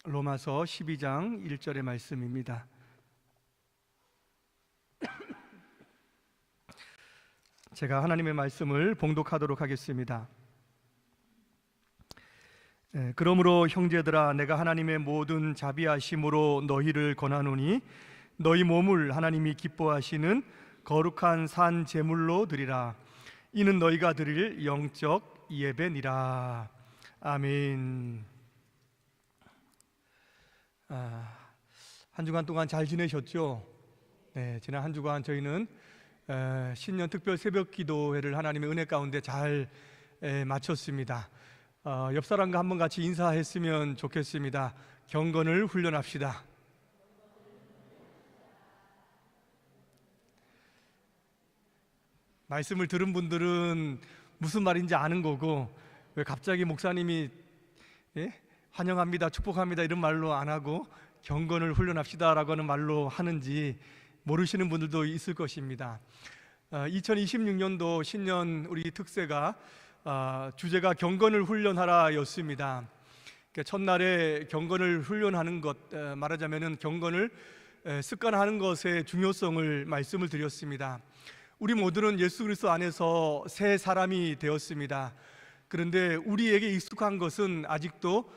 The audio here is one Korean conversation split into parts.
로마서 12장 1절의 말씀입니다. 제가 하나님의 말씀을 봉독하도록 하겠습니다. 그러므로 형제들아, 내가 하나님의 모든 자비하심으로 너희를 권하노니 너희 몸을 하나님이 기뻐하시는 거룩한 산 제물로 드리라. 이는 너희가 드릴 영적 예배니라. 아멘. 한 주간 동안 잘 지내셨죠? 네, 지난 한 주간 저희는 신년 특별 새벽 기도회를 하나님의 은혜 가운데 잘 마쳤습니다. 옆 사람과 한번 같이 인사했으면 좋겠습니다. 경건을 훈련합시다. 말씀을 들은 분들은 무슨 말인지 아는 거고, 왜 갑자기 목사님이 환영합니다, 축복합니다 이런 말로 안 하고 경건을 훈련합시다 라고 하는 말로 하는지 모르시는 분들도 있을 것입니다. 2026년도 신년 우리 특세가 주제가 경건을 훈련하라 였습니다. 첫날에 경건을 훈련하는 것, 말하자면 경건을 습관하는 것의 중요성을 말씀을 드렸습니다. 우리 모두는 예수 그리스도 안에서 새 사람이 되었습니다. 그런데 우리에게 익숙한 것은 아직도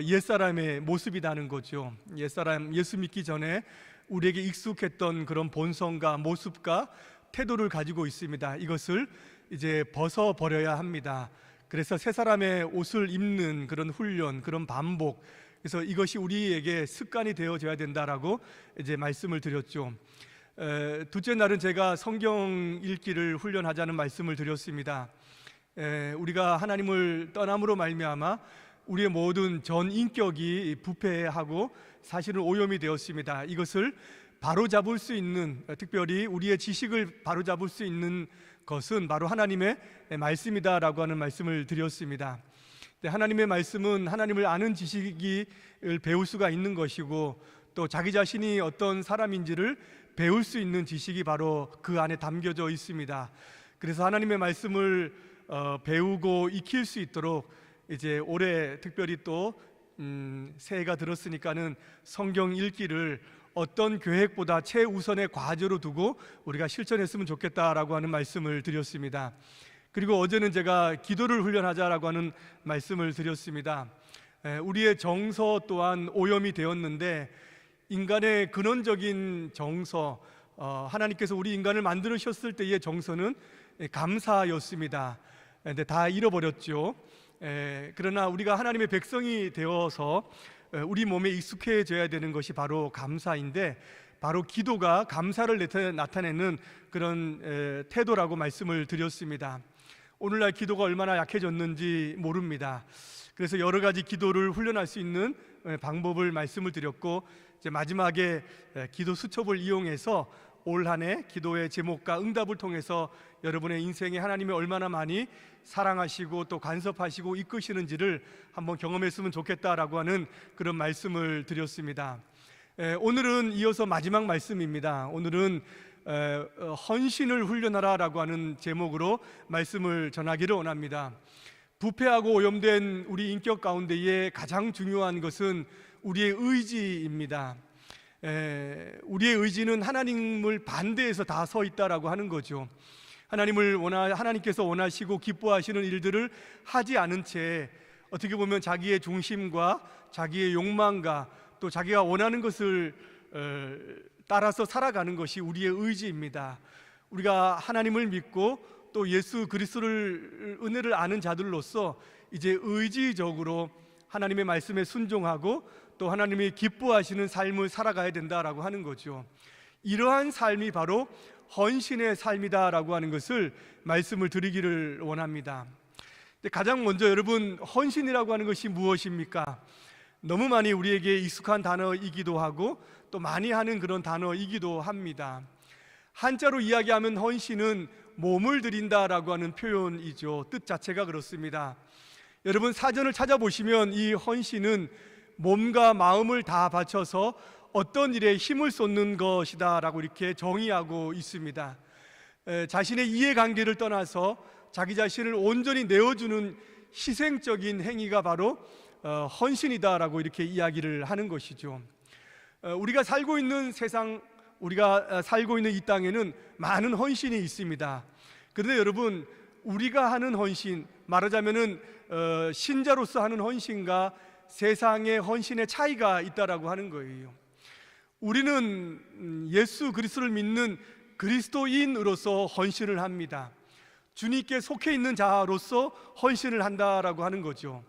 옛사람의 모습이라는 거죠. 옛사람, 예수 믿기 전에 우리에게 익숙했던 그런 본성과 모습과 태도를 가지고 있습니다. 이것을 이제 벗어버려야 합니다. 그래서 새 사람의 옷을 입는 그런 훈련, 그런 반복, 그래서 이것이 우리에게 습관이 되어져야 된다라고 이제 말씀을 드렸죠. 둘째 날은 제가 성경 읽기를 훈련하자는 말씀을 드렸습니다. 우리가 하나님을 떠남으로 말미암아 우리의 모든 전 인격이 부패하고 사실은 오염이 되었습니다. 이것을 바로잡을 수 있는, 특별히 우리의 지식을 바로잡을 수 있는 것은 바로 하나님의 말씀이다라고 하는 말씀을 드렸습니다. 하나님의 말씀은 하나님을 아는 지식을 배울 수가 있는 것이고, 또 자기 자신이 어떤 사람인지를 배울 수 있는 지식이 바로 그 안에 담겨져 있습니다. 그래서 하나님의 말씀을 배우고 익힐 수 있도록 이제 올해 특별히 또 새해가 들었으니까는 성경 읽기를 어떤 계획보다 최우선의 과제로 두고 우리가 실천했으면 좋겠다라고 하는 말씀을 드렸습니다. 그리고 어제는 제가 기도를 훈련하자라고 하는 말씀을 드렸습니다. 우리의 정서 또한 오염이 되었는데, 인간의 근원적인 정서, 하나님께서 우리 인간을 만드셨을 때의 정서는 감사였습니다. 근데 다 잃어버렸죠. 그러나 우리가 하나님의 백성이 되어서 우리 몸에 익숙해져야 되는 것이 바로 감사인데, 바로 기도가 감사를 나타내는 그런 태도라고 말씀을 드렸습니다. 오늘날 기도가 얼마나 약해졌는지 모릅니다. 그래서 여러 가지 기도를 훈련할 수 있는 방법을 말씀을 드렸고, 이제 마지막에 기도 수첩을 이용해서 올 한 해 기도의 제목과 응답을 통해서 여러분의 인생에 하나님이 얼마나 많이 사랑하시고 또 간섭하시고 이끄시는지를 한번 경험했으면 좋겠다라고 하는 그런 말씀을 드렸습니다. 오늘은 이어서 마지막 말씀입니다. 오늘은 헌신을 훈련하라라고 하는 제목으로 말씀을 전하기를 원합니다. 부패하고 오염된 우리 인격 가운데에 가장 중요한 것은 우리의 의지입니다. 우리의 의지는 하나님을 반대해서 다 서 있다라고 하는 거죠. 하나님께서 원하시고 기뻐하시는 일들을 하지 않은 채 어떻게 보면 자기의 중심과 자기의 욕망과 또 자기가 원하는 것을 따라서 살아가는 것이 우리의 의지입니다. 우리가 하나님을 믿고 또 예수 그리스도를 은혜를 아는 자들로서 이제 의지적으로 하나님의 말씀에 순종하고 또 하나님이 기뻐하시는 삶을 살아가야 된다라고 하는 거죠. 이러한 삶이 바로 헌신의 삶이다라고 하는 것을 말씀을 드리기를 원합니다. 가장 먼저 여러분, 헌신이라고 하는 것이 무엇입니까? 너무 많이 우리에게 익숙한 단어이기도 하고 또 많이 하는 그런 단어이기도 합니다. 한자로 이야기하면 헌신은 몸을 드린다라고 하는 표현이죠. 뜻 자체가 그렇습니다. 여러분, 사전을 찾아보시면 이 헌신은 몸과 마음을 다 바쳐서 어떤 일에 힘을 쏟는 것이다 라고 이렇게 정의하고 있습니다. 자신의 이해관계를 떠나서 자기 자신을 온전히 내어주는 희생적인 행위가 바로 헌신이다라고 이렇게 이야기를 하는 것이죠. 우리가 살고 있는 세상, 우리가 살고 있는 이 땅에는 많은 헌신이 있습니다. 그런데 여러분, 우리가 하는 헌신, 말하자면은 신자로서 하는 헌신과 세상의 헌신의 차이가 있다라고 하는 거예요. 우리는 예수 그리스도를 믿는 그리스도인으로서 헌신을 합니다. 주님께 속해 있는 자로서 헌신을 한다라고 하는 거죠.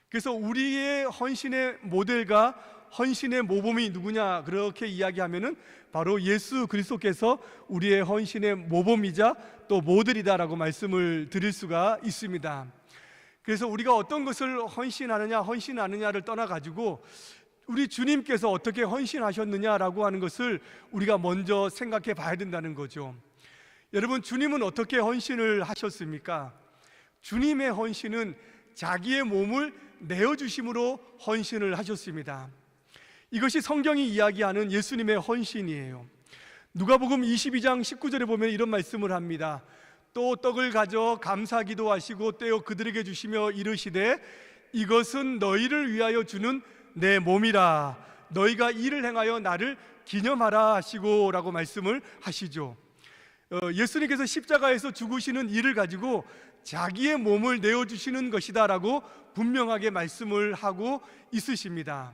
그래서 우리의 헌신의 모델과 헌신의 모범이 누구냐, 그렇게 이야기하면은 바로 예수 그리스도께서 우리의 헌신의 모범이자 또 모델이다라고 말씀을 드릴 수가 있습니다. 그래서 우리가 어떤 것을 헌신하느냐 헌신 안 하느냐를 떠나 가지고 우리 주님께서 어떻게 헌신하셨느냐라고 하는 것을 우리가 먼저 생각해 봐야 된다는 거죠. 여러분, 주님은 어떻게 헌신을 하셨습니까? 주님의 헌신은 자기의 몸을 내어주심으로 헌신을 하셨습니다. 이것이 성경이 이야기하는 예수님의 헌신이에요. 누가복음 22장 19절에 보면 이런 말씀을 합니다. 또 떡을 가져 감사 기도하시고 떼어 그들에게 주시며 이르시되 이것은 너희를 위하여 주는 내 몸이라, 너희가 이를 행하여 나를 기념하라 하시고 라고 말씀을 하시죠. 예수님께서 십자가에서 죽으시는 일을 가지고 자기의 몸을 내어주시는 것이다 라고 분명하게 말씀을 하고 있으십니다.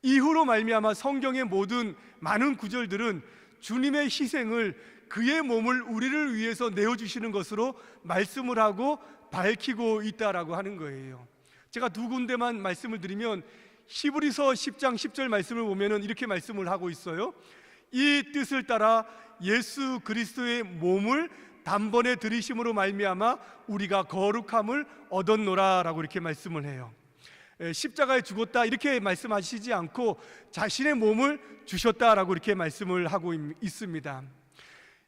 이후로 말미암아 성경의 모든 많은 구절들은 주님의 희생을, 그의 몸을 우리를 위해서 내어주시는 것으로 말씀을 하고 밝히고 있다라고 하는 거예요. 제가 두 군데만 말씀을 드리면 히브리서 10장 10절 말씀을 보면 이렇게 말씀을 하고 있어요. 이 뜻을 따라 예수 그리스도의 몸을 단번에 들이심으로 말미암아 우리가 거룩함을 얻었노라 라고 이렇게 말씀을 해요. 십자가에 죽었다 이렇게 말씀하시지 않고 자신의 몸을 주셨다라고 이렇게 말씀을 하고 있습니다.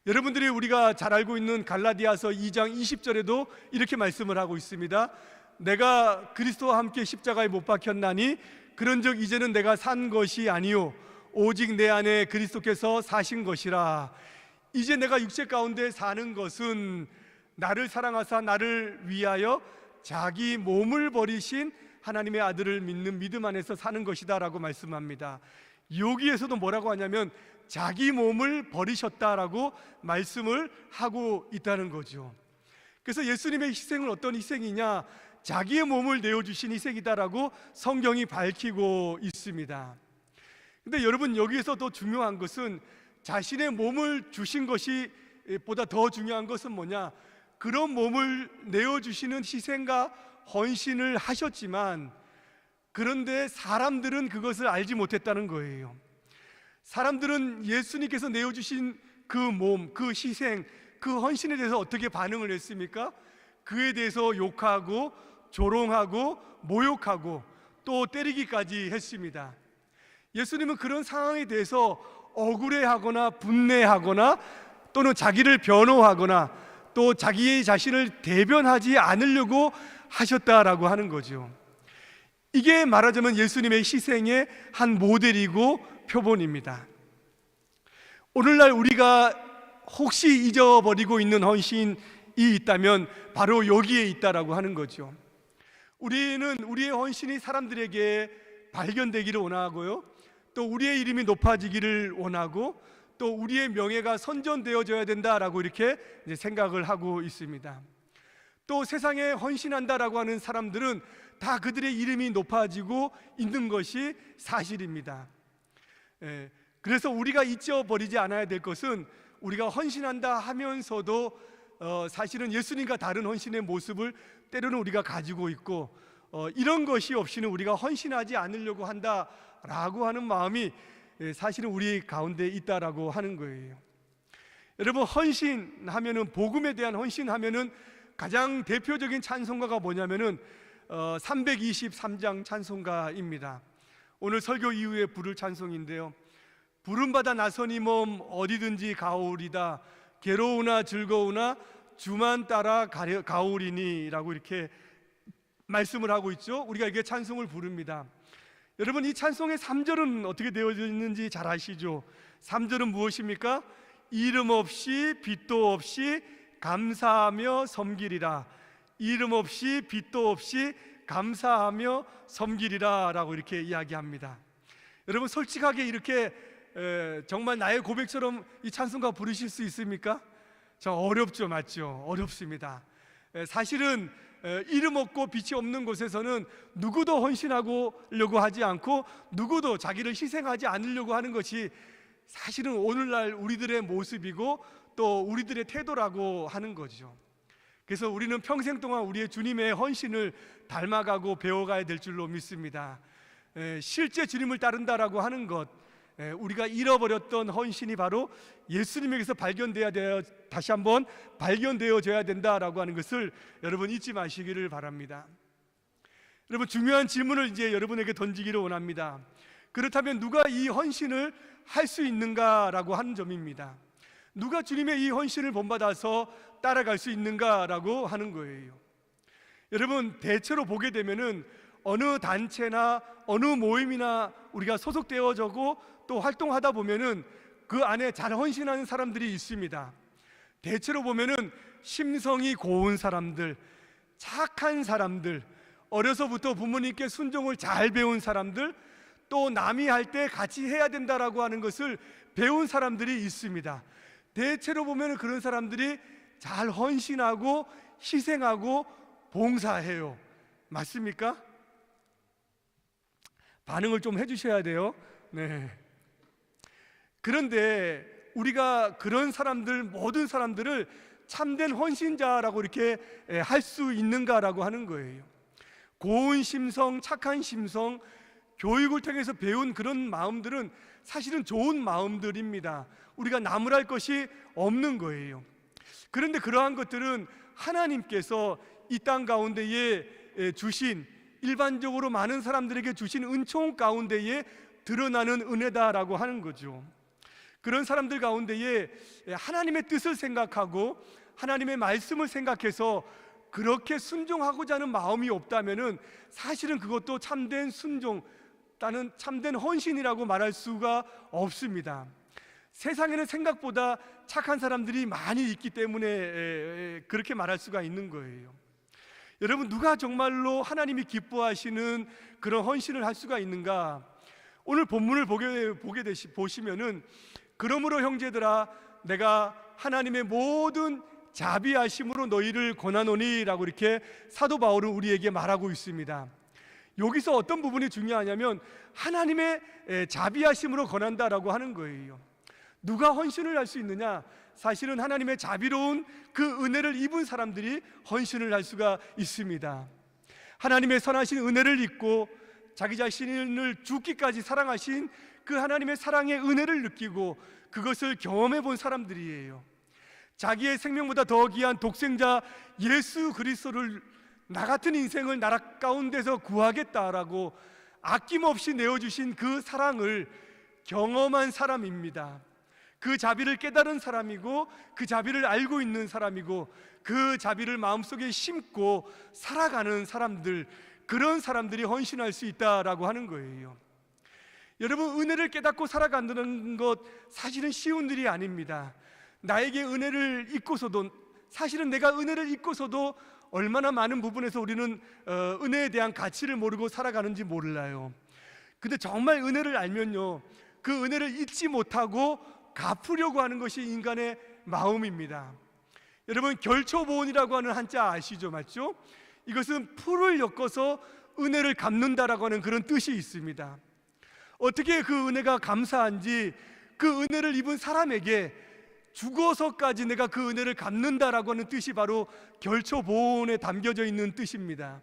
여러분들이 우리가 잘 알고 있는 갈라디아서 2장 20절에도 이렇게 말씀을 하고 있습니다. 내가 그리스도와 함께 십자가에 못 박혔나니 그런즉 이제는 내가 산 것이 아니요 오직 내 안에 그리스도께서 사신 것이라. 이제 내가 육체 가운데 사는 것은 나를 사랑하사 나를 위하여 자기 몸을 버리신 하나님의 아들을 믿는 믿음 안에서 사는 것이다 라고 말씀합니다. 여기에서도 뭐라고 하냐면 자기 몸을 버리셨다라고 말씀을 하고 있다는 거죠. 그래서 예수님의 희생은 어떤 희생이냐, 자기의 몸을 내어주신 희생이다라고 성경이 밝히고 있습니다. 근데 여러분, 여기에서 더 중요한 것은 자신의 몸을 주신 것이 보다 더 중요한 것은 뭐냐, 그런 몸을 내어주시는 희생과 헌신을 하셨지만 그런데 사람들은 그것을 알지 못했다는 거예요. 사람들은 예수님께서 내어주신 그 몸, 그 희생, 그 헌신에 대해서 어떻게 반응을 했습니까? 그에 대해서 욕하고 조롱하고 모욕하고 또 때리기까지 했습니다. 예수님은 그런 상황에 대해서 억울해하거나 분내하거나 또는 자기를 변호하거나 또 자기의 자신을 대변하지 않으려고 하셨다라고 하는 거죠. 이게 말하자면 예수님의 희생의 한 모델이고 표본입니다. 오늘날 우리가 혹시 잊어버리고 있는 헌신이 있다면 바로 여기에 있다라고 하는 거죠. 우리는 우리의 헌신이 사람들에게 발견되기를 원하고요, 또 우리의 이름이 높아지기를 원하고 또 우리의 명예가 선전되어져야 된다라고 이렇게 생각을 하고 있습니다. 또 세상에 헌신한다라고 하는 사람들은 다 그들의 이름이 높아지고 있는 것이 사실입니다. 그래서 우리가 잊어버리지 않아야 될 것은 우리가 헌신한다 하면서도 사실은 예수님과 다른 헌신의 모습을 때로는 우리가 가지고 있고 이런 것이 없이는 우리가 헌신하지 않으려고 한다라고 하는 마음이 사실은 우리 가운데 있다라고 하는 거예요. 여러분, 헌신하면은, 복음에 대한 헌신하면은 가장 대표적인 찬송가가 뭐냐면은 323장 찬송가입니다. 오늘 설교 이후에 부를 찬송인데요. 부름받아 나선 이 몸 어디든지 가오리다, 괴로우나 즐거우나 주만 따라 가오리니 라고 이렇게 말씀을 하고 있죠. 우리가 이게 찬송을 부릅니다. 여러분, 이 찬송의 3절은 어떻게 되어져 있는지 잘 아시죠? 3절은 무엇입니까? 이름 없이 빛도 없이 감사하며 섬기리라. 이름 없이 빛도 없이 감사하며 섬기리라 라고 이렇게 이야기합니다. 여러분, 솔직하게 이렇게 정말 나의 고백처럼 이 찬송가 부르실 수 있습니까? 저 어렵죠, 맞죠? 어렵습니다. 사실은 이름 없고 빛이 없는 곳에서는 누구도 헌신하려고 하지 않고 누구도 자기를 희생하지 않으려고 하는 것이 사실은 오늘날 우리들의 모습이고 또 우리들의 태도라고 하는 거죠. 그래서 우리는 평생 동안 우리의 주님의 헌신을 닮아가고 배워가야 될 줄로 믿습니다. 실제 주님을 따른다라고 하는 것, 우리가 잃어버렸던 헌신이 바로 예수님에게서 다시 한번 발견되어져야 된다라고 하는 것을 여러분 잊지 마시기를 바랍니다. 여러분, 중요한 질문을 이제 여러분에게 던지기를 원합니다. 그렇다면 누가 이 헌신을 할 수 있는가라고 하는 점입니다. 누가 주님의 이 헌신을 본받아서 따라갈 수 있는가라고 하는 거예요. 여러분, 대체로 보게 되면은 어느 단체나 어느 모임이나 우리가 소속되어져고 또 활동하다 보면은 그 안에 잘 헌신하는 사람들이 있습니다. 대체로 보면은 심성이 고운 사람들, 착한 사람들, 어려서부터 부모님께 순종을 잘 배운 사람들, 또 남이 할 때 같이 해야 된다라고 하는 것을 배운 사람들이 있습니다. 대체로 보면은 그런 사람들이 잘 헌신하고 희생하고 봉사해요. 맞습니까? 반응을 좀 해주셔야 돼요. 네. 그런데 우리가 그런 사람들, 모든 사람들을 참된 헌신자라고 이렇게 할 수 있는가라고 하는 거예요. 고운 심성, 착한 심성, 교육을 통해서 배운 그런 마음들은 사실은 좋은 마음들입니다. 우리가 나무랄 것이 없는 거예요. 그런데 그러한 것들은 하나님께서 이 땅 가운데에 주신, 일반적으로 많은 사람들에게 주신 은총 가운데에 드러나는 은혜다라고 하는 거죠. 그런 사람들 가운데에 하나님의 뜻을 생각하고 하나님의 말씀을 생각해서 그렇게 순종하고자 하는 마음이 없다면은 사실은 그것도 참된 순종, 나는 참된 헌신이라고 말할 수가 없습니다. 세상에는 생각보다 착한 사람들이 많이 있기 때문에 그렇게 말할 수가 있는 거예요. 여러분, 누가 정말로 하나님이 기뻐하시는 그런 헌신을 할 수가 있는가? 오늘 본문을 보시면은 그러므로 형제들아 내가 하나님의 모든 자비하심으로 너희를 권하노니 라고 이렇게 사도 바울은 우리에게 말하고 있습니다. 여기서 어떤 부분이 중요하냐면 하나님의 자비하심으로 권한다라고 하는 거예요. 누가 헌신을 할 수 있느냐? 사실은 하나님의 자비로운 그 은혜를 입은 사람들이 헌신을 할 수가 있습니다. 하나님의 선하신 은혜를 입고 자기 자신을 죽기까지 사랑하신 그 하나님의 사랑의 은혜를 느끼고 그것을 경험해 본 사람들이에요. 자기의 생명보다 더 귀한 독생자 예수 그리스도를 나 같은 인생을 나라 가운데서 구하겠다라고 아낌없이 내어주신 그 사랑을 경험한 사람입니다. 그 자비를 깨달은 사람이고 그 자비를 알고 있는 사람이고 그 자비를 마음속에 심고 살아가는 사람들, 그런 사람들이 헌신할 수 있다라고 하는 거예요. 여러분, 은혜를 깨닫고 살아가는 것 사실은 쉬운 일이 아닙니다. 나에게 은혜를 잊고서도, 사실은 내가 은혜를 잊고서도 얼마나 많은 부분에서 우리는 은혜에 대한 가치를 모르고 살아가는지 몰라요. 근데 정말 은혜를 알면요, 그 은혜를 잊지 못하고 갚으려고 하는 것이 인간의 마음입니다. 여러분, 결초보온이라고 하는 한자 아시죠? 맞죠? 이것은 풀을 엮어서 은혜를 갚는다라고 하는 그런 뜻이 있습니다. 어떻게 그 은혜가 감사한지, 그 은혜를 입은 사람에게 죽어서까지 내가 그 은혜를 갚는다라고 하는 뜻이 바로 결초보온에 담겨져 있는 뜻입니다.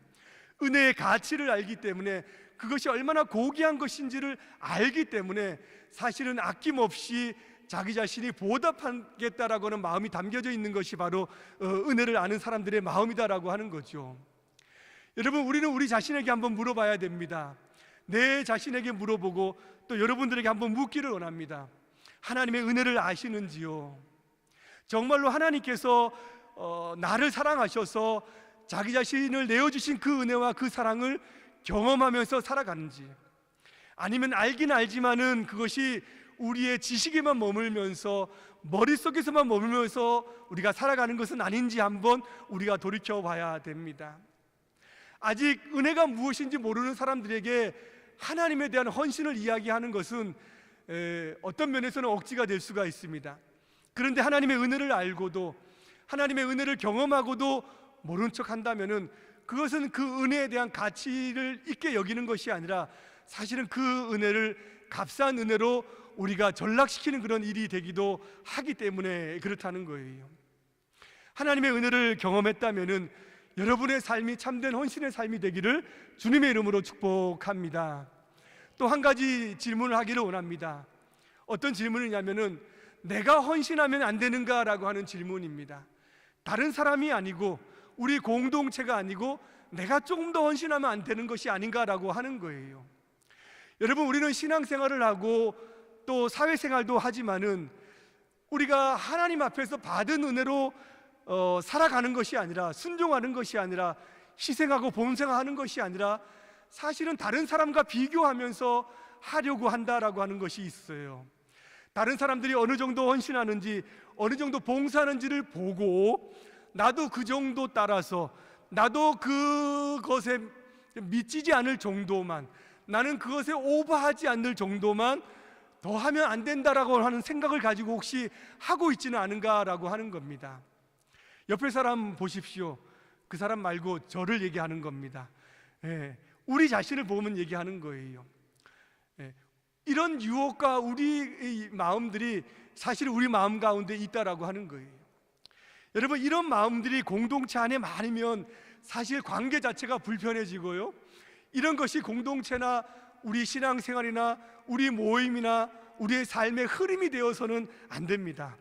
은혜의 가치를 알기 때문에, 그것이 얼마나 고귀한 것인지를 알기 때문에 사실은 아낌없이 자기 자신이 보답하겠다라고 하는 마음이 담겨져 있는 것이 바로 은혜를 아는 사람들의 마음이다라고 하는 거죠. 여러분, 우리는 우리 자신에게 한번 물어봐야 됩니다. 내 자신에게 물어보고 또 여러분들에게 한번 묻기를 원합니다. 하나님의 은혜를 아시는지요? 정말로 하나님께서 나를 사랑하셔서 자기 자신을 내어주신 그 은혜와 그 사랑을 경험하면서 살아가는지, 아니면 알긴 알지만은 그것이 우리의 지식에만 머물면서 머릿속에서만 머물면서 우리가 살아가는 것은 아닌지 한번 우리가 돌이켜 봐야 됩니다. 아직 은혜가 무엇인지 모르는 사람들에게 하나님에 대한 헌신을 이야기하는 것은 어떤 면에서는 억지가 될 수가 있습니다. 그런데 하나님의 은혜를 알고도, 하나님의 은혜를 경험하고도 모른 척 한다면은 그것은 그 은혜에 대한 가치를 있게 여기는 것이 아니라 사실은 그 은혜를 값싼 은혜로 우리가 전락시키는 그런 일이 되기도 하기 때문에 그렇다는 거예요. 하나님의 은혜를 경험했다면은 여러분의 삶이 참된 헌신의 삶이 되기를 주님의 이름으로 축복합니다. 또 한 가지 질문을 하기를 원합니다. 어떤 질문이냐면은 내가 헌신하면 안 되는가라고 하는 질문입니다. 다른 사람이 아니고 우리 공동체가 아니고 내가 조금 더 헌신하면 안 되는 것이 아닌가라고 하는 거예요. 여러분, 우리는 신앙생활을 하고 또 사회생활도 하지만은 우리가 하나님 앞에서 받은 은혜로 살아가는 것이 아니라, 순종하는 것이 아니라, 희생하고 봉사하는 것이 아니라 사실은 다른 사람과 비교하면서 하려고 한다라고 하는 것이 있어요. 다른 사람들이 어느 정도 헌신하는지, 어느 정도 봉사하는지를 보고 나도 그 정도 따라서, 나도 그것에 미치지 않을 정도만, 나는 그것에 오버하지 않을 정도만 더 하면 안 된다라고 하는 생각을 가지고 혹시 하고 있지는 않은가라고 하는 겁니다. 옆에 사람 보십시오. 그 사람 말고 저를 얘기하는 겁니다. 우리 자신을 보면 얘기하는 거예요. 이런 유혹과 우리 마음들이 사실 우리 마음 가운데 있다라고 하는 거예요. 여러분, 이런 마음들이 공동체 안에 많으면 사실 관계 자체가 불편해지고요, 이런 것이 공동체나 우리 신앙생활이나 우리 모임이나 우리의 삶의 흐름이 되어서는 안 됩니다.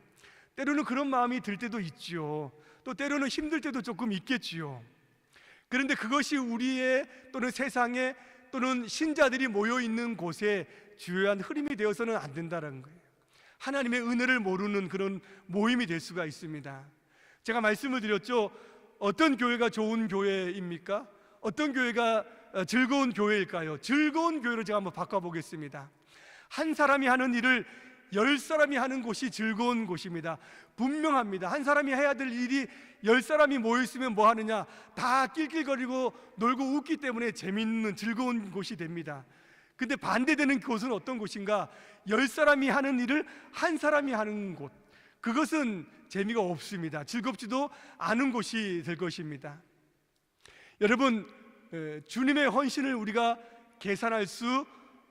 때로는 그런 마음이 들 때도 있지요. 또 때로는 힘들 때도 조금 있겠지요. 그런데 그것이 우리의 또는 세상에 또는 신자들이 모여있는 곳에 주요한 흐름이 되어서는 안 된다는 거예요. 하나님의 은혜를 모르는 그런 모임이 될 수가 있습니다. 제가 말씀을 드렸죠. 어떤 교회가 좋은 교회입니까? 어떤 교회가 즐거운 교회일까요? 즐거운 교회로 제가 한번 바꿔보겠습니다. 한 사람이 하는 일을 10사람이 하는 곳이 즐거운 곳입니다. 분명합니다. 한 사람이 해야 될 일이 10사람이 모여있으면 뭐 하느냐? 다 낄낄거리고 놀고 웃기 때문에 재밌는 즐거운 곳이 됩니다. 근데 반대되는 곳은 어떤 곳인가? 10사람이 하는 일을 한 사람이 하는 곳, 그것은 재미가 없습니다. 즐겁지도 않은 곳이 될 것입니다. 여러분, 주님의 헌신을 우리가 계산할 수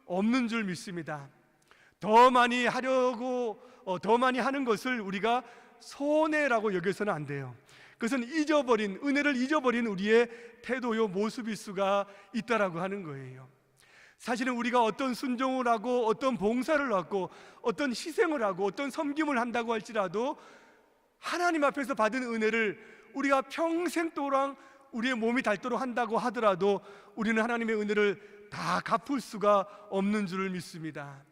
없는 줄 믿습니다. 더 많이 하려고 더 많이 하는 것을 우리가 손해라고 여겨서는 안 돼요. 그것은 은혜를 잊어버린 우리의 태도요, 모습일 수가 있다라고 하는 거예요. 사실은 우리가 어떤 순종을 하고 어떤 봉사를 하고 어떤 희생을 하고 어떤 섬김을 한다고 할지라도 하나님 앞에서 받은 은혜를 우리가 평생 동안 우리의 몸이 닳도록 한다고 하더라도 우리는 하나님의 은혜를 다 갚을 수가 없는 줄을 믿습니다.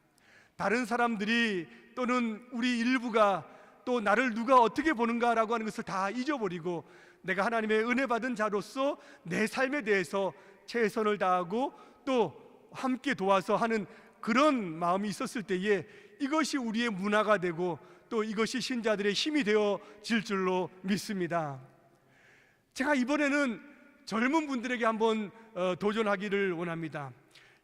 다른 사람들이 또는 우리 일부가 또 나를 누가 어떻게 보는가라고 하는 것을 다 잊어버리고 내가 하나님의 은혜 받은 자로서 내 삶에 대해서 최선을 다하고 또 함께 도와서 하는 그런 마음이 있었을 때에 이것이 우리의 문화가 되고 또 이것이 신자들의 힘이 되어질 줄로 믿습니다. 제가 이번에는 젊은 분들에게 한번 도전하기를 원합니다.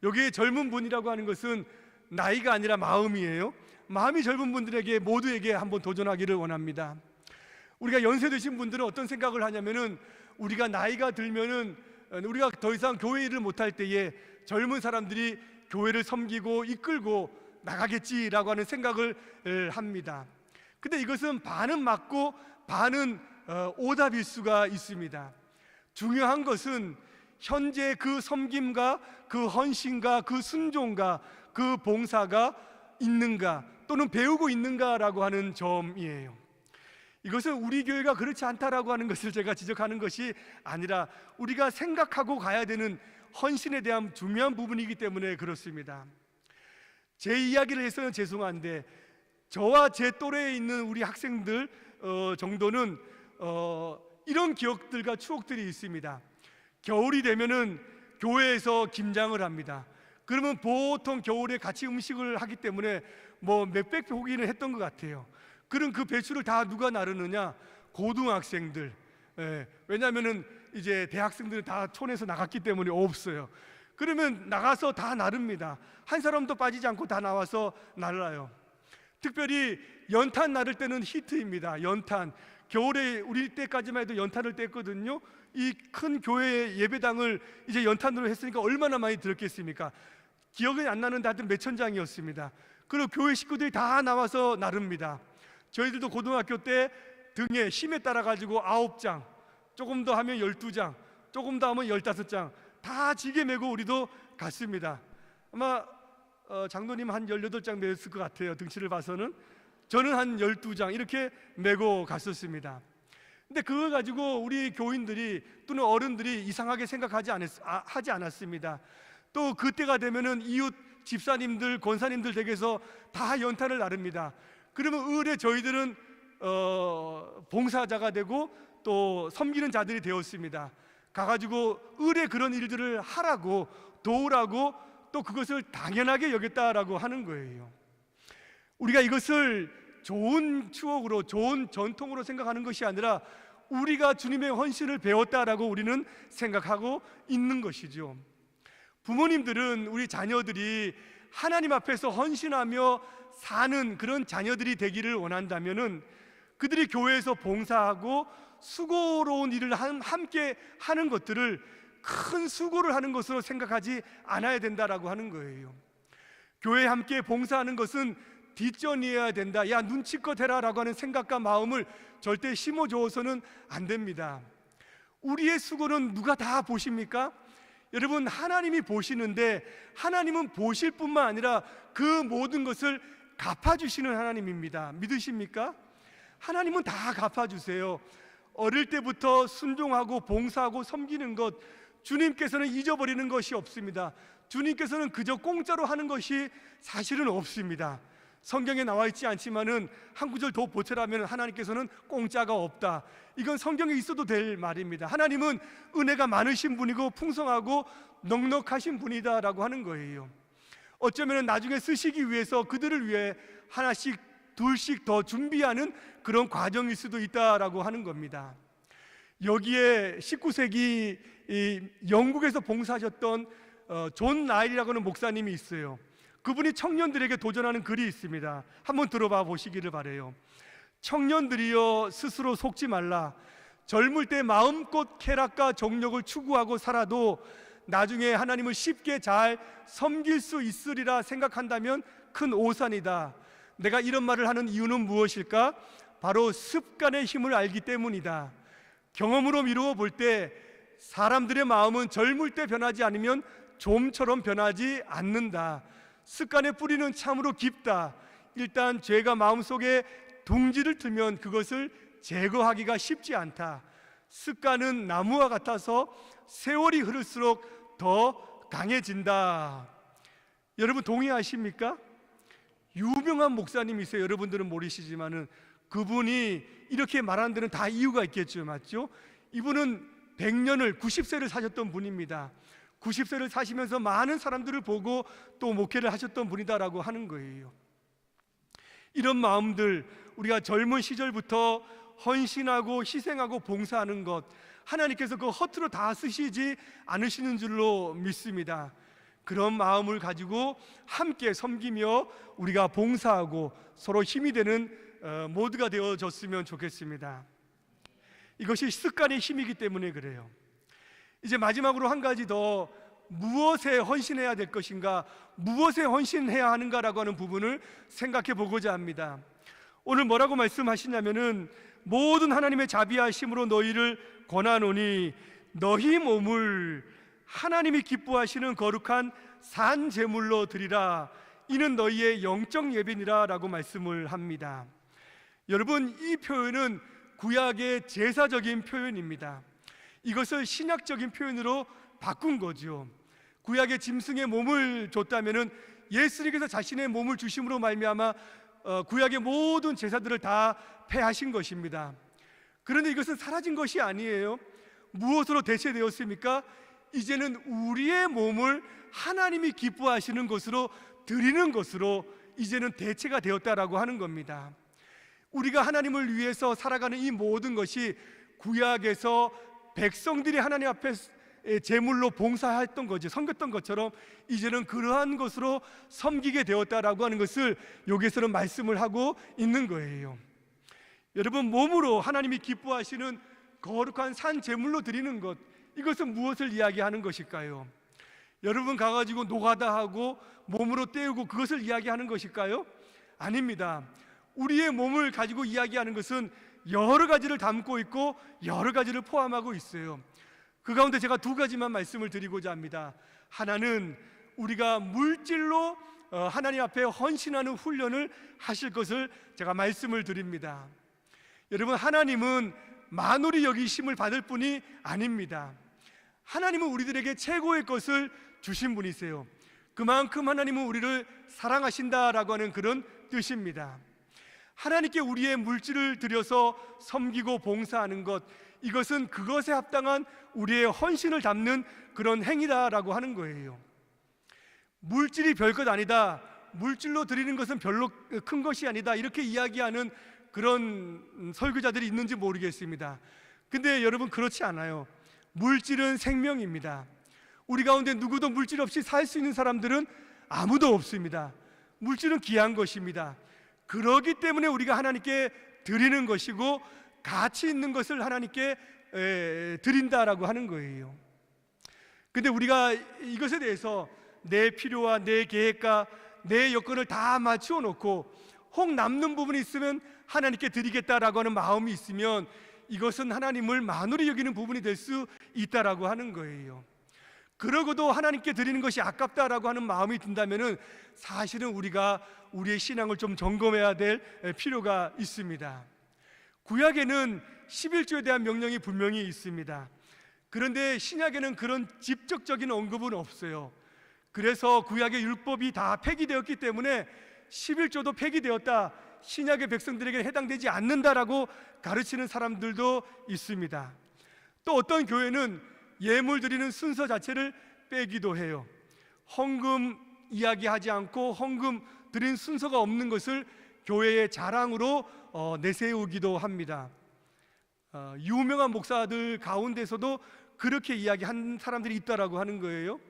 여기에 젊은 분이라고 하는 것은 나이가 아니라 마음이에요. 마음이 젊은 분들에게 모두에게 한번 도전하기를 원합니다. 우리가 연세 드신 분들은 어떤 생각을 하냐면은 우리가 나이가 들면은 우리가 더 이상 교회 일을 못할 때에 젊은 사람들이 교회를 섬기고 이끌고 나가겠지라고 하는 생각을 합니다. 근데 이것은 반은 맞고 반은 오답일 수가 있습니다. 중요한 것은 현재 그 섬김과 그 헌신과 그 순종과 그 봉사가 있는가 또는 배우고 있는가라고 하는 점이에요. 이것은 우리 교회가 그렇지 않다라고 하는 것을 제가 지적하는 것이 아니라 우리가 생각하고 가야 되는 헌신에 대한 중요한 부분이기 때문에 그렇습니다. 제 이야기를 해서는 죄송한데 저와 제 또래에 있는 우리 학생들 정도는 이런 기억들과 추억들이 있습니다. 겨울이 되면은 교회에서 김장을 합니다. 그러면 보통 겨울에 같이 음식을 하기 때문에 뭐 몇백 포기는 했던 것 같아요. 그럼 그 배추를 다 누가 나르느냐? 고등학생들. 왜냐하면은 이제 대학생들은 다 촌에서 나갔기 때문에 없어요. 그러면 나가서 다 나릅니다. 한 사람도 빠지지 않고 다 나와서 날라요. 특별히 연탄 나를 때는 히트입니다. 연탄, 겨울에 우리 때까지만 해도 연탄을 뗐거든요. 이 큰 교회 예배당을 이제 연탄으로 했으니까 얼마나 많이 들었겠습니까? 기억이 안 나는데 하여튼 몇천 장이었습니다. 그리고 교회 식구들이 다 나와서 나릅니다. 저희들도 고등학교 때 등에 힘에 따라 가지고 9장, 조금 더 하면 12장, 조금 더 하면 15장 다 지게 메고 우리도 갔습니다. 아마 장로님 한 18장 메었을 것 같아요. 등치를 봐서는. 저는 한 12장 이렇게 메고 갔었습니다. 근데 그걸 가지고 우리 교인들이 또는 어른들이 이상하게 생각하지 하지 않았습니다. 또 그때가 되면은 이웃 집사님들, 권사님들 댁에서 다 연탄을 나릅니다. 그러면 을에 저희들은 봉사자가 되고 또 섬기는 자들이 되었습니다. 가가지고 을에 그런 일들을 하라고, 도우라고, 또 그것을 당연하게 여겼다라고 하는 거예요. 우리가 이것을 좋은 추억으로, 좋은 전통으로 생각하는 것이 아니라 우리가 주님의 헌신을 배웠다라고 우리는 생각하고 있는 것이죠. 부모님들은 우리 자녀들이 하나님 앞에서 헌신하며 사는 그런 자녀들이 되기를 원한다면은 그들이 교회에서 봉사하고 수고로운 일을 함께 하는 것들을 큰 수고를 하는 것으로 생각하지 않아야 된다라고 하는 거예요. 교회에 함께 봉사하는 것은 뒷전이어야 된다, 야 눈치껏 해라 라고 하는 생각과 마음을 절대 심어줘서는 안 됩니다. 우리의 수고는 누가 다 보십니까? 여러분, 하나님이 보시는데 하나님은 보실 뿐만 아니라 그 모든 것을 갚아주시는 하나님입니다. 믿으십니까? 하나님은 다 갚아주세요. 어릴 때부터 순종하고 봉사하고 섬기는 것, 주님께서는 잊어버리는 것이 없습니다. 주님께서는 그저 공짜로 하는 것이 사실은 없습니다. 성경에 나와 있지 않지만은 한 구절 더 보태라면 하나님께서는 공짜가 없다. 이건 성경에 있어도 될 말입니다. 하나님은 은혜가 많으신 분이고 풍성하고 넉넉하신 분이다라고 하는 거예요. 어쩌면 나중에 쓰시기 위해서 그들을 위해 하나씩 둘씩 더 준비하는 그런 과정일 수도 있다라고 하는 겁니다. 여기에 19세기 영국에서 봉사하셨던 존 나일이라고 하는 목사님이 있어요. 그분이 청년들에게 도전하는 글이 있습니다. 한번 들어봐 보시기를 바라요. 청년들이여 스스로 속지 말라. 젊을 때 마음껏 쾌락과 정욕을 추구하고 살아도 나중에 하나님을 쉽게 잘 섬길 수 있으리라 생각한다면 큰 오산이다. 내가 이런 말을 하는 이유는 무엇일까? 바로 습관의 힘을 알기 때문이다. 경험으로 미루어 볼 때 사람들의 마음은 젊을 때 변하지 않으면 좀처럼 변하지 않는다. 습관의 뿌리는 참으로 깊다. 일단 죄가 마음속에 둥지를 틀면 그것을 제거하기가 쉽지 않다. 습관은 나무와 같아서 세월이 흐를수록 더 강해진다. 여러분 동의하십니까? 유명한 목사님이세요. 여러분들은 모르시지만은 그분이 이렇게 말하는 데는 다 이유가 있겠죠. 맞죠? 이분은 100년을 90세를 사셨던 분입니다. 90세를 사시면서 많은 사람들을 보고 또 목회를 하셨던 분이다라고 하는 거예요. 이런 마음들, 우리가 젊은 시절부터 헌신하고 희생하고 봉사하는 것, 하나님께서 그 허투루 다 쓰시지 않으시는 줄로 믿습니다. 그런 마음을 가지고 함께 섬기며 우리가 봉사하고 서로 힘이 되는 모두가 되어졌으면 좋겠습니다. 이것이 습관의 힘이기 때문에 그래요. 이제 마지막으로 한 가지 더, 무엇에 헌신해야 될 것인가, 무엇에 헌신해야 하는가라고 하는 부분을 생각해 보고자 합니다. 오늘 뭐라고 말씀하시냐면은 모든 하나님의 자비하심으로 너희를 권하노니 너희 몸을 하나님이 기뻐하시는 거룩한 산 제물로 드리라. 이는 너희의 영적 예배니라 라고 말씀을 합니다. 여러분, 이 표현은 구약의 제사적인 표현입니다. 이것을 신약적인 표현으로 바꾼 거죠. 구약의 짐승의 몸을 줬다면은 예수님께서 자신의 몸을 주심으로 말미암아 구약의 모든 제사들을 다 폐하신 것입니다. 그런데 이것은 사라진 것이 아니에요. 무엇으로 대체되었습니까? 이제는 우리의 몸을 하나님이 기뻐하시는 것으로 드리는 것으로 이제는 대체가 되었다라고 하는 겁니다. 우리가 하나님을 위해서 살아가는 이 모든 것이 구약에서 백성들이 하나님 앞에 제물로 봉사했던 거지, 섬겼던 것처럼 이제는 그러한 것으로 섬기게 되었다라고 하는 것을 여기서는 말씀을 하고 있는 거예요. 여러분, 몸으로 하나님이 기뻐하시는 거룩한 산 제물로 드리는 것, 이것은 무엇을 이야기하는 것일까요? 여러분 가가지고 노가다 하고 몸으로 때우고 그것을 이야기하는 것일까요? 아닙니다. 우리의 몸을 가지고 이야기하는 것은 여러 가지를 담고 있고 여러 가지를 포함하고 있어요. 그 가운데 제가 두 가지만 말씀을 드리고자 합니다. 하나는 우리가 물질로 하나님 앞에 헌신하는 훈련을 하실 것을 제가 말씀을 드립니다. 여러분, 하나님은 만홀히 여기심을 받을 뿐이 아닙니다. 하나님은 우리들에게 최고의 것을 주신 분이세요. 그만큼 하나님은 우리를 사랑하신다라고 하는 그런 뜻입니다. 하나님께 우리의 물질을 들여서 섬기고 봉사하는 것, 이것은 그것에 합당한 우리의 헌신을 담는 그런 행위다라고 하는 거예요. 물질이 별것 아니다, 물질로 드리는 것은 별로 큰 것이 아니다, 이렇게 이야기하는 그런 설교자들이 있는지 모르겠습니다. 근데 여러분, 그렇지 않아요. 물질은 생명입니다. 우리 가운데 누구도 물질 없이 살 수 있는 사람들은 아무도 없습니다. 물질은 귀한 것입니다. 그렇기 때문에 우리가 하나님께 드리는 것이고 가치 있는 것을 하나님께 드린다라고 하는 거예요. 근데 우리가 이것에 대해서 내 필요와 내 계획과 내 여건을 다 맞추어 놓고 혹 남는 부분이 있으면 하나님께 드리겠다라고 하는 마음이 있으면 이것은 하나님을 만홀히 여기는 부분이 될 수 있다라고 하는 거예요. 그러고도 하나님께 드리는 것이 아깝다라고 하는 마음이 든다면 사실은 우리가 우리의 신앙을 좀 점검해야 될 필요가 있습니다. 구약에는 11조에 대한 명령이 분명히 있습니다. 그런데 신약에는 그런 직접적인 언급은 없어요. 그래서 구약의 율법이 다 폐기되었기 때문에 11조도 폐기되었다, 신약의 백성들에게 해당되지 않는다라고 가르치는 사람들도 있습니다. 또 어떤 교회는 예물 드리는 순서 자체를 빼기도 해요. 헌금 이야기하지 않고 헌금 드린 순서가 없는 것을 교회의 자랑으로 내세우기도 합니다. 유명한 목사들 가운데서도 그렇게 이야기한 사람들이 있다라고 하는 거예요.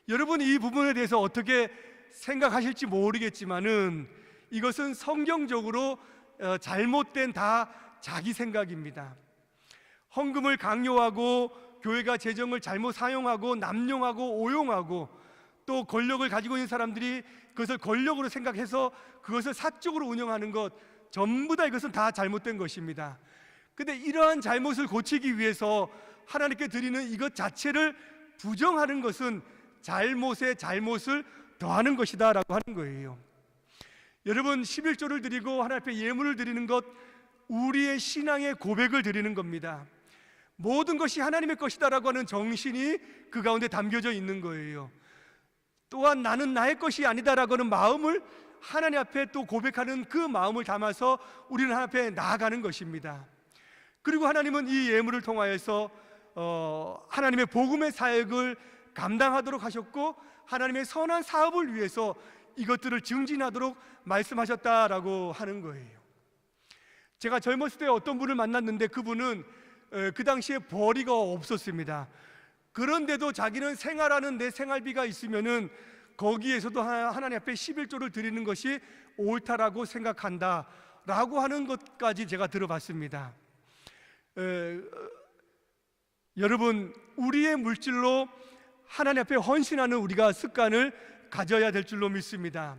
여러분, 이 부분에 대해서 어떻게 생각하실지 모르겠지만은 이것은 성경적으로 잘못된 다 자기 생각입니다. 헌금을 강요하고 교회가 재정을 잘못 사용하고 남용하고 오용하고 또 권력을 가지고 있는 사람들이 그것을 권력으로 생각해서 그것을 사적으로 운영하는 것, 전부 다 이것은 다 잘못된 것입니다. 근데 이러한 잘못을 고치기 위해서 하나님께 드리는 이것 자체를 부정하는 것은 잘못에 잘못을 더하는 것이다 라고 하는 거예요. 여러분, 11조를 드리고 하나님 앞에 예물을 드리는 것, 우리의 신앙의 고백을 드리는 겁니다. 모든 것이 하나님의 것이다라고 하는 정신이 그 가운데 담겨져 있는 거예요. 또한 나는 나의 것이 아니다라고 하는 마음을 하나님 앞에 또 고백하는 그 마음을 담아서 우리는 하나님 앞에 나아가는 것입니다. 그리고 하나님은 이 예물을 통하여서 하나님의 복음의 사역을 감당하도록 하셨고 하나님의 선한 사업을 위해서 이것들을 증진하도록 말씀하셨다라고 하는 거예요. 제가 젊었을 때 어떤 분을 만났는데 그분은 그 당시에 벌이가 없었습니다. 그런데도 자기는 생활하는 내 생활비가 있으면은 거기에서도 하나님 앞에 11조를 드리는 것이 옳다라고 생각한다 라고 하는 것까지 제가 들어봤습니다. 여러분, 우리의 물질로 하나님 앞에 헌신하는 우리가 습관을 가져야 될 줄로 믿습니다.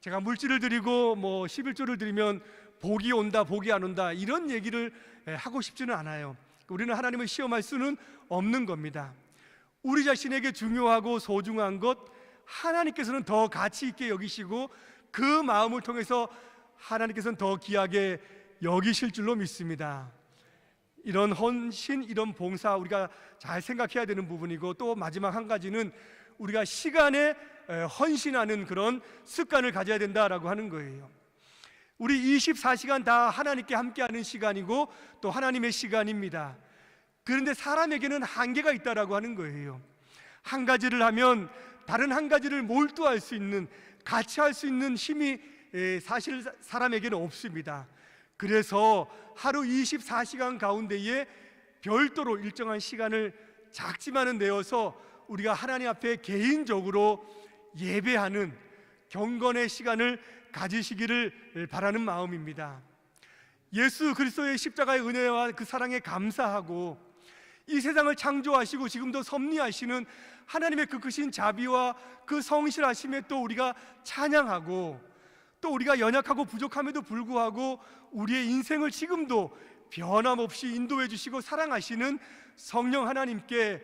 제가 물질을 드리고 11조를 드리면 복이 온다, 복이 안 온다, 이런 얘기를 하고 싶지는 않아요. 우리는 하나님을 시험할 수는 없는 겁니다. 우리 자신에게 중요하고 소중한 것, 하나님께서는 더 가치 있게 여기시고 그 마음을 통해서 하나님께서는 더 귀하게 여기실 줄로 믿습니다. 이런 헌신, 이런 봉사 우리가 잘 생각해야 되는 부분이고, 또 마지막 한 가지는 우리가 시간에 헌신하는 그런 습관을 가져야 된다라고 하는 거예요. 우리 24시간 다 하나님께 함께하는 시간이고 또 하나님의 시간입니다. 그런데 사람에게는 한계가 있다라고 하는 거예요. 한 가지를 하면 다른 한 가지를 몰두할 수 있는, 같이 할 수 있는 힘이 사실 사람에게는 없습니다. 그래서 하루 24시간 가운데에 별도로 일정한 시간을 작지만은 내어서 우리가 하나님 앞에 개인적으로 예배하는 경건의 시간을 가지시기를 바라는 마음입니다. 예수 그리스도의 십자가의 은혜와 그 사랑에 감사하고, 이 세상을 창조하시고 지금도 섭리하시는 하나님의 그 크신 자비와 그 성실하심에 또 우리가 찬양하고, 또 우리가 연약하고 부족함에도 불구하고 우리의 인생을 지금도 변함없이 인도해 주시고 사랑하시는 성령 하나님께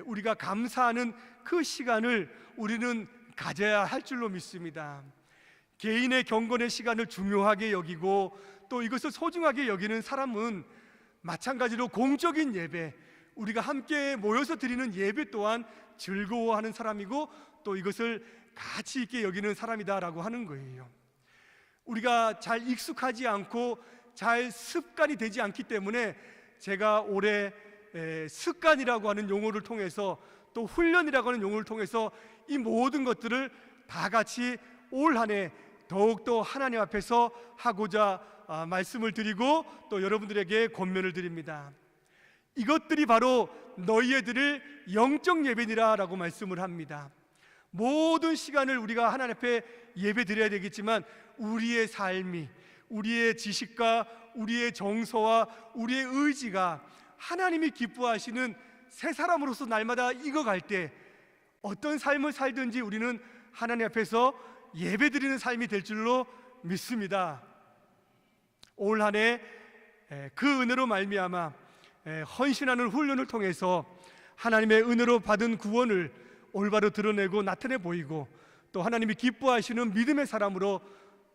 우리가 감사하는 그 시간을 우리는 가져야 할 줄로 믿습니다. 개인의 경건의 시간을 중요하게 여기고 또 이것을 소중하게 여기는 사람은 마찬가지로 공적인 예배, 우리가 함께 모여서 드리는 예배 또한 즐거워하는 사람이고 또 이것을 가치 있게 여기는 사람이다라고 하는 거예요. 우리가 잘 익숙하지 않고 잘 습관이 되지 않기 때문에 제가 올해 습관이라고 하는 용어를 통해서 또 훈련이라고 하는 용어를 통해서 이 모든 것들을 다 같이 올 한 해 더욱더 하나님 앞에서 하고자 말씀을 드리고 또 여러분들에게 권면을 드립니다. 이것들이 바로 너희의 드릴 영적 예배니라 라고 말씀을 합니다. 모든 시간을 우리가 하나님 앞에 예배 드려야 되겠지만 우리의 삶이, 우리의 지식과 우리의 정서와 우리의 의지가 하나님이 기뻐하시는 새 사람으로서 날마다 익어갈 때 어떤 삶을 살든지 우리는 하나님 앞에서 예배드리는 삶이 될 줄로 믿습니다. 올 한 해 그 은혜로 말미암아 헌신하는 훈련을 통해서 하나님의 은혜로 받은 구원을 올바로 드러내고 나타내 보이고 또 하나님이 기뻐하시는 믿음의 사람으로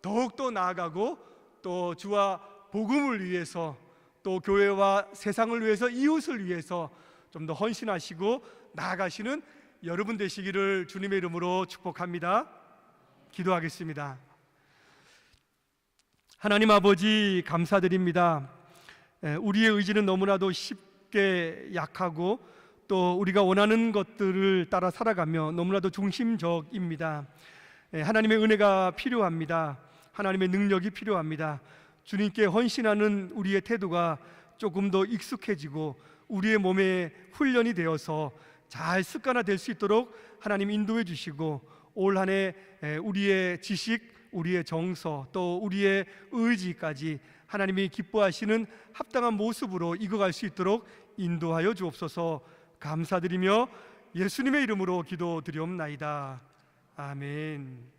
더욱더 나아가고 또 주와 복음을 위해서 또 교회와 세상을 위해서 이웃을 위해서 좀 더 헌신하시고 나아가시는 여러분 되시기를 주님의 이름으로 축복합니다. 기도하겠습니다. 하나님 아버지 감사드립니다. 우리의 의지는 너무나도 쉽게 약하고 또 우리가 원하는 것들을 따라 살아가며 너무나도 중심적입니다. 하나님의 은혜가 필요합니다. 하나님의 능력이 필요합니다. 주님께 헌신하는 우리의 태도가 조금 더 익숙해지고 우리의 몸에 훈련이 되어서 잘 습관화될 수 있도록 하나님 인도해 주시고 올 한 해 우리의 지식, 우리의 정서 또 우리의 의지까지 하나님이 기뻐하시는 합당한 모습으로 익어갈 수 있도록 인도하여 주옵소서. 감사드리며 예수님의 이름으로 기도드리옵나이다. 아멘.